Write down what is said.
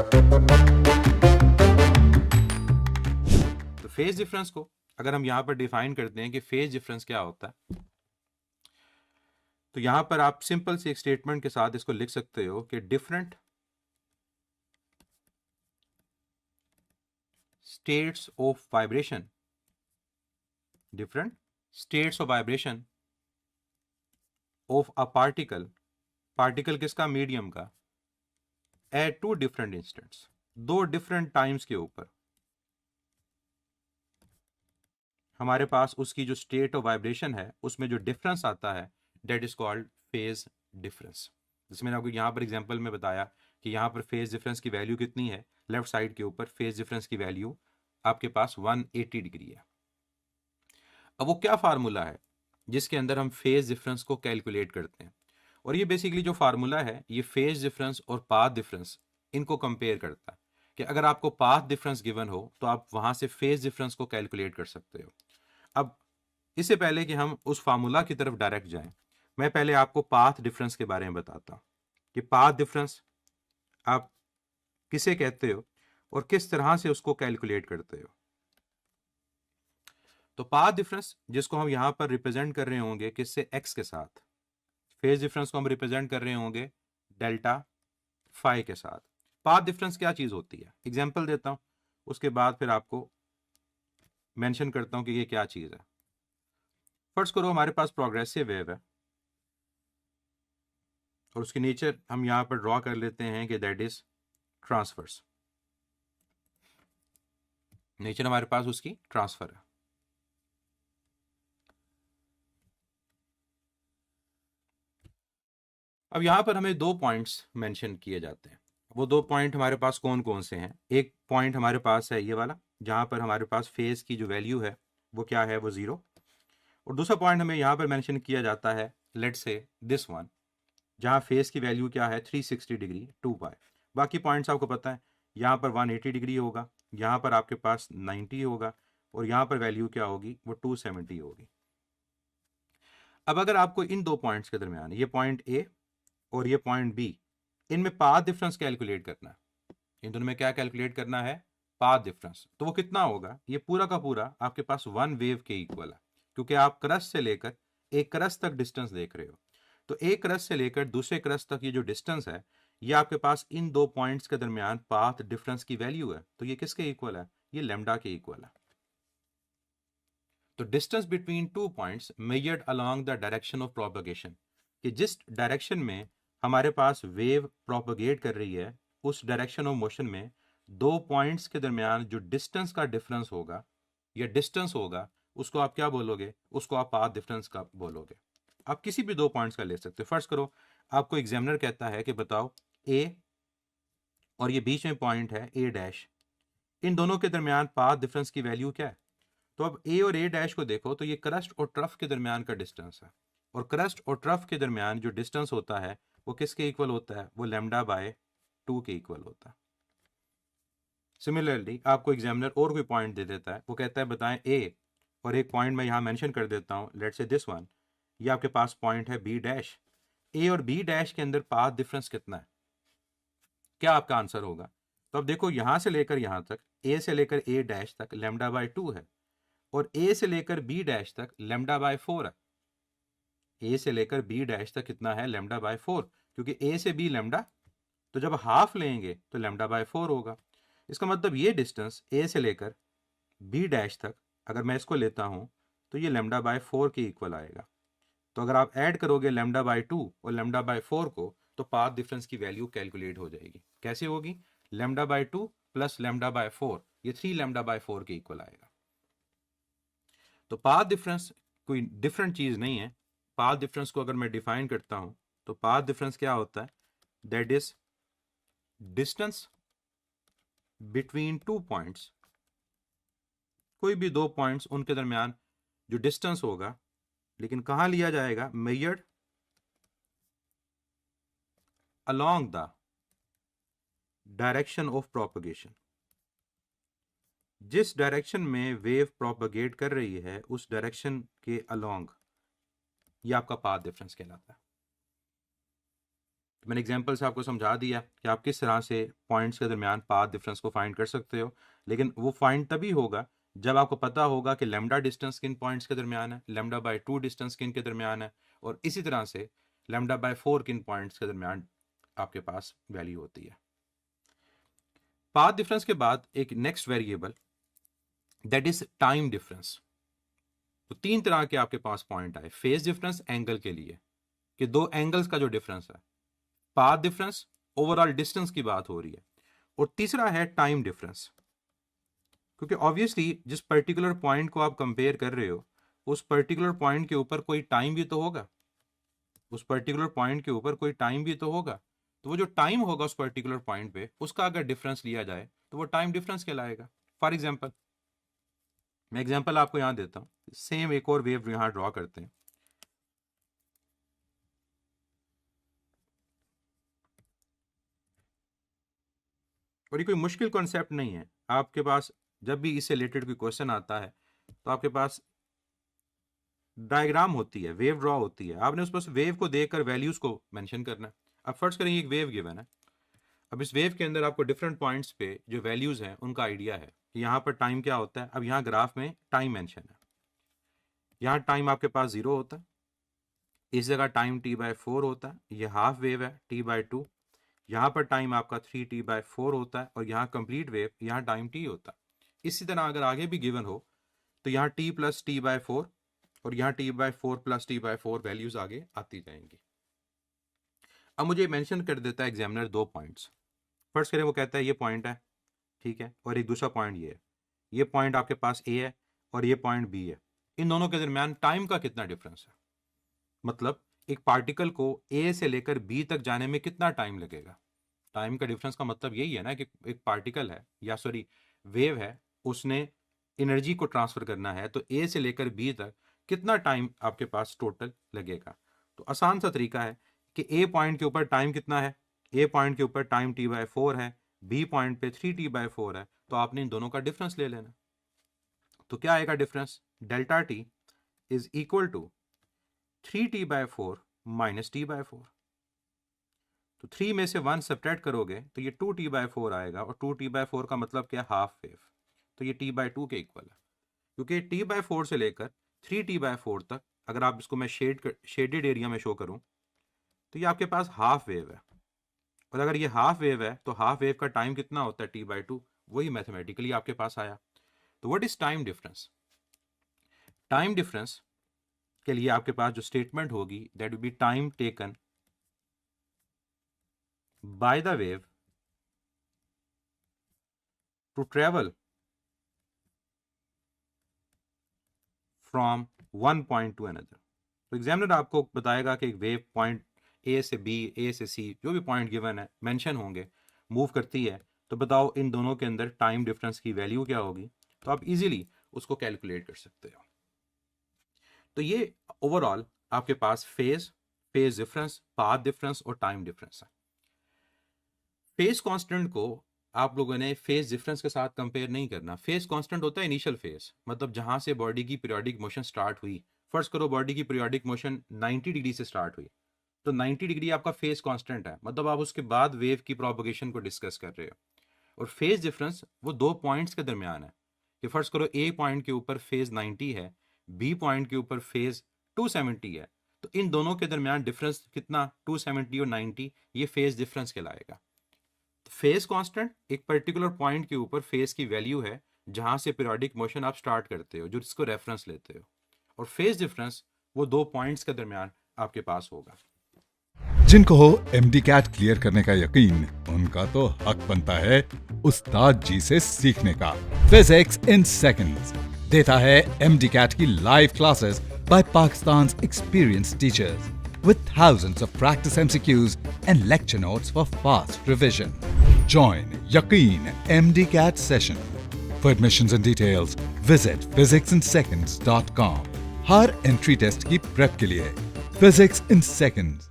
तो phase difference को अगर हम यहां पर डिफाइन करते हैं कि फेज डिफरेंस क्या होता है, तो यहां पर आप सिंपल सी एक स्टेटमेंट के साथ इसको लिख सकते हो कि different states of vibration, different states of vibration of a particle, particle किसका, मीडियम का, एट टू डिफरेंट इंस्टेंट्स, दो डिफरेंट टाइम्स के ऊपर हमारे पास उसकी जो स्टेट ऑफ वाइब्रेशन है उसमें जो डिफरेंस आता है that is called phase difference. जैसे मैंने आपको यहाँ पर एग्जांपल में बताया कि यहाँ पर फेज डिफरेंस की वैल्यू कितनी है, लेफ्ट साइड के ऊपर फेज डिफरेंस की वैल्यू आपके पास 180 डिग्री है। अब वो क्या फार्मूला है जिसके अंदर हम फेज डिफरेंस को कैलकुलेट करते हैं, और ये बेसिकली जो फार्मूला है ये फेज डिफरेंस और पाथ डिफरेंस इनको कंपेयर करता है कि अगर आपको पाथ डिफरेंस गिवन हो तो आप वहां से फेज डिफरेंस को कैलकुलेट कर सकते हो। अब इससे पहले कि हम उस फार्मूला की तरफ डायरेक्ट जाएं, मैं पहले आपको पाथ डिफरेंस के बारे में बताता हूं कि पाथ डिफरेंस आप किसे कहते हो और किस तरह से उसको कैलकुलेट करते हो। तो पाथ डिफरेंस जिसको हम यहां पर रिप्रेजेंट कर रहे होंगे किससे, एक्स के साथ, फेज डिफरेंस को हम रिप्रेजेंट कर रहे होंगे डेल्टा फाई के साथ। पाथ डिफरेंस क्या चीज होती है, एग्जांपल देता हूं, उसके बाद फिर आपको मेंशन करता हूं कि ये क्या चीज है। फर्स्ट करो हमारे पास प्रोग्रेसिव वेव है और उसकी नेचर हम यहां पर ड्रॉ कर लेते हैं कि दैट इज ट्रांसफर्स, नेचर हमारे पास उसकी ट्रांसफर है। अब यहां पर हमें दो पॉइंट्स मेंशन किए जाते हैं। वो दो पॉइंट हमारे पास कौन कौन से हैं, एक पॉइंट हमारे पास है ये वाला जहां पर हमारे पास फेज की जो वैल्यू है वो क्या है, वो 0, और दूसरा पॉइंट हमें यहां पर मेंशन किया जाता है लेट्स से दिस वन, जहां फेज की वैल्यू क्या है 360 डिग्री 2 पाई। बाकी पॉइंट्स आपको पता है, यहाँ पर 180 डिग्री होगा, यहाँ पर आपके पास 90 होगा, और यहाँ पर वैल्यू क्या होगी, वो 270 होगी। अब अगर आपको इन दो पॉइंट्स के दरमियान ये पॉइंट ए और ये पॉइंट बी, इनमें पाथ डिफरेंस कैलकुलेट करना है, इन दोनों में क्या कैलकुलेट करना है, पाथ डिफरेंस, तो वो कितना होगा, ये पूरा का पूरा आपके पास वन वेव के इक्वल है, क्योंकि आप क्रस्ट से लेकर एक क्रस्ट तक डिस्टेंस देख रहे हो। तो एक क्रस्ट से लेकर दूसरे क्रस्ट तक ये जो डिस्टेंस है ये आपके पास इन दो पॉइंट्स के दरमियान पाथ डिफरेंस की वैल्यू है, तो ये किसके इक्वल है, ये लैम्डा के इक्वल है। तो distance between two points measured along the direction of propagation, कि जिस डायरेक्शन में हमारे पास वेव प्रोपगेट कर रही है उस डायरेक्शन ऑफ मोशन में दो पॉइंट्स के दरमियान जो डिस्टेंस का डिफरेंस होगा या डिस्टेंस होगा उसको आप क्या बोलोगे, उसको आप पाथ डिफरेंस का बोलोगे। आप किसी भी दो पॉइंट्स का ले सकते हो। फर्स्ट करो, आपको एग्जामिनर कहता है कि बताओ ए और ये बीच में पॉइंट है ए डैश, इन दोनों के दरमियान पाथ डिफरेंस की वैल्यू क्या है। तो अब ए और ए डैश को देखो तो ये क्रस्ट और ट्रफ के दरमियान का डिस्टेंस है, और क्रस्ट और ट्रफ के दरमियान जो डिस्टेंस होता है वो किसके इक्वल होता है, वो लैम्डा बाय 2 के इक्वल होता है। सिमिलरली आपको एग्जामिनर और कोई पॉइंट दे देता है, वो कहता है बताएं ए, और एक पॉइंट मैं यहाँ मेंशन कर देता हूँ लेट्स से दिस वन, ये आपके पास पॉइंट है बी डैश, ए और बी डैश के अंदर पाथ डिफरेंस कितना है, क्या आपका आंसर होगा। तो अब देखो यहां से लेकर यहां तक, ए से लेकर ए डैश तक लैम्डा बाय 2 है, और ए से लेकर बी डैश तक लैम्डा बाय 4 है। ए से लेकर बी डैश तक कितना है, लैम्डा बाय 4, क्योंकि ए से बी लैम्डा, तो जब हाफ लेंगे तो लैम्डा बाय 4 होगा। इसका मतलब ये डिस्टेंस ए से लेकर बी डैश तक अगर मैं इसको लेता हूं तो ये लैम्डा बाय 4 के इक्वल आएगा। तो अगर आप ऐड करोगे लैम्डा बाय 2 और लैम्डा बाय 4 को तो पाथ डिफरेंस की वैल्यू कैलकुलेट हो जाएगी। कैसे होगी, lambda by 2 plus lambda by 4, ये 3 लैम्डा बाय 4 के इक्वल आएगा। तो पाथ डिफरेंस कोई डिफरेंट चीज नहीं है। पाथ डिफरेंस को अगर मैं डिफाइन करता हूं तो पाथ डिफरेंस क्या होता है, that is distance between two points, कोई भी दो पॉइंट्स उनके दरमियान जो डिस्टेंस होगा, लेकिन कहां लिया जाएगा, measured along the direction of propagation, जिस डायरेक्शन में वेव प्रोपगेट कर रही है उस डायरेक्शन के अलोंग, ये आपका पाथ डिफरेंस कहलाता है। मैंने एग्जांपल से आपको समझा दिया कि आप किस तरह से पॉइंट्स के दरमियान पाथ डिफरेंस को फाइंड कर सकते हो, लेकिन वो फाइंड तभी होगा जब आपको पता होगा कि लैम्डा डिस्टेंस किन पॉइंट्स के दरमियान है, लैम्डा बाय 2 डिस्टेंस किन के दरमियान है, और इसी तरह से लैम्डा बाय 4 किन पॉइंट्स के दरमियान आपके पास वैल्यू होती है। पाथ डिफरेंस के बाद एक next variable that is time difference. तो 3 तरह के आपके पास पॉइंट आए, फेज डिफरेंस एंगल के लिए कि 2 एंगल्स का जो डिफरेंस है, पाथ डिफरेंस, ओवरऑल डिस्टेंस की बात हो रही है, और तीसरा है टाइम डिफरेंस, क्योंकि ऑब्वियसली जिस पर्टिकुलर पॉइंट को आप कंपेयर कर रहे हो उस पर्टिकुलर पॉइंट के ऊपर कोई टाइम भी तो होगा, उस पर्टिकुलर पॉइंट के ऊपर कोई टाइम भी तो होगा। तो वो जो टाइम होगा उस पर्टिकुलर पॉइंट पे, उसका अगर डिफरेंस लिया जाए तो वो टाइम डिफरेंस कहलाएगा। फॉर एग्जांपल, मैं एग्जांपल आपको यहां देता हूं, सेम एक और वेव यहां ड्रॉ करते हैं। और ये कोई मुश्किल कॉन्सेप्ट नहीं है, आपके पास जब भी इससे रिलेटेड कोई क्वेश्चन आता है तो आपके पास डायग्राम होती है, वेव ड्रॉ होती है, आपने उस पर वेव को देखकर वैल्यूज को मेंशन करना है। अब फर्स्ट करें एक वेव गिवन है, अब इस वेव के अंदर आपको डिफरेंट पॉइंट्स पे जो वैल्यूज हैं उनका आइडिया है कि यहाँ पर टाइम क्या होता है। अब यहाँ ग्राफ में टाइम मेंशन है, यहाँ टाइम आपके पास 0 होता है, इस जगह टाइम t/4 होता है, ये हाफ वेव है t/2, यहाँ पर टाइम आपका 3t/4 होता है, और यहाँ कंप्लीट वेव, यहाँ टाइम t होता है। इसी तरह अगर आगे भी गिवन हो तो यहाँ t + t/4 और यहाँ t/4 + t/4 वैल्यूज आगे आती जाएंगी। अब मुझे मेंशन कर देता है एग्जामिनर 2 पॉइंट्स। फर्स्ट करें, वो कहता है ये पॉइंट है, ठीक है, और एक दूसरा पॉइंट ये है, ये पॉइंट आपके पास A है और ये पॉइंट B है, इन दोनों के दरमियान टाइम का कितना डिफरेंस है, मतलब एक पार्टिकल को A से लेकर B तक जाने में कितना टाइम लगेगा। टाइम का डिफरेंस का मतलब यही है ना कि एक पार्टिकल है, या सॉरी वेव है, उसने एनर्जी को ट्रांसफर करना है, तो A से लेकर B तक कितना टाइम आपके पास टोटल लगेगा। तो आसान सा तरीका है कि A पॉइंट के ऊपर टाइम कितना है, A पॉइंट के ऊपर टाइम t/4 है, B पॉइंट पे 3t/4 है, तो आपने इन दोनों का डिफरेंस ले लेना। तो क्या आएगा difference, delta t is equal to 3t/4 - t/4। तो 3 में से 1 सब्ट्रैक्ट करोगे तो ये 2t/4 आएगा, और 2t/4 का मतलब क्या, हाफ वेव, तो ये t/2 के इक्वल है। क्योंकि t/4 से लेकर 3t/4 तक अगर आप इसको मैं शेडेड एरिया में शो करूं तो ये आपके पास हाफ वेव है, और अगर ये हाफ वेव है तो हाफ वेव का टाइम कितना होता है, t/2, वही मैथमेटिकली आपके पास आया। तो what is time difference, time difference के लिए आपके पास जो स्टेटमेंट होगी that will be time taken by the wave to travel from one point to another. तो एग्जामिनर आपको बताएगा कि एक वेव पॉइंट A से B, A से C, जो भी पॉइंट गिवन है मेंशन होंगे, मूव करती है, तो बताओ इन दोनों के अंदर टाइम डिफरेंस की वैल्यू क्या होगी। तो आप इजीली उसको कैलकुलेट कर सकते हो। तो ये ओवरऑल आपके पास फेज डिफरेंस, पाथ डिफरेंस और टाइम डिफरेंस है। फेज कांस्टेंट को आप लोगों ने फेज डिफरेंस के साथ कंपेयर नहीं करना। फेज कांस्टेंट होता है इनिशियल फेज, मतलब जहां से बॉडी की पीरियोडिक मोशन स्टार्ट हुई। फर्स्ट करो बॉडी की पीरियोडिक मोशन 90 डिग्री से स्टार्ट हुई, तो 90 डिग्री आपका फेज कांस्टेंट है, मतलब आप उसके बाद वेव की प्रोपगेशन को डिस्कस कर रहे हो। और फेज डिफरेंस वो 2 पॉइंट्स के दरमियान है कि फर्स्ट करो A पॉइंट के ऊपर फेज 90 है, B पॉइंट के ऊपर फेज 270 है, तो इन दोनों के दरमियान डिफरेंस कितना, 270 और 90, ये फेज डिफरेंस कहलाएगा। तो फेज कांस्टेंट एक पर्टिकुलर पॉइंट के ऊपर फेज की वैल्यू है जहां से पीरियोडिक मोशन आप स्टार्ट करते हो, जो जिसको रेफरेंस लेते हो, और फेज डिफरेंस वो 2 पॉइंट्स के दरमियान आपके पास होगा। जिनको हो MD कैट क्लियर करने का यकीन, उनका तो हक बनता है उस्ताद जी से सीखने का। फिजिक्स इन सेकंड्स देता है MD कैट की live classes by Pakistan's experienced teachers with thousands of practice MCQs and lecture notes for fast revision. Join Yaqeen MD CAT session. For admissions and details, visit physicsinseconds.com. हर entry test की prep के लिए Physics in Seconds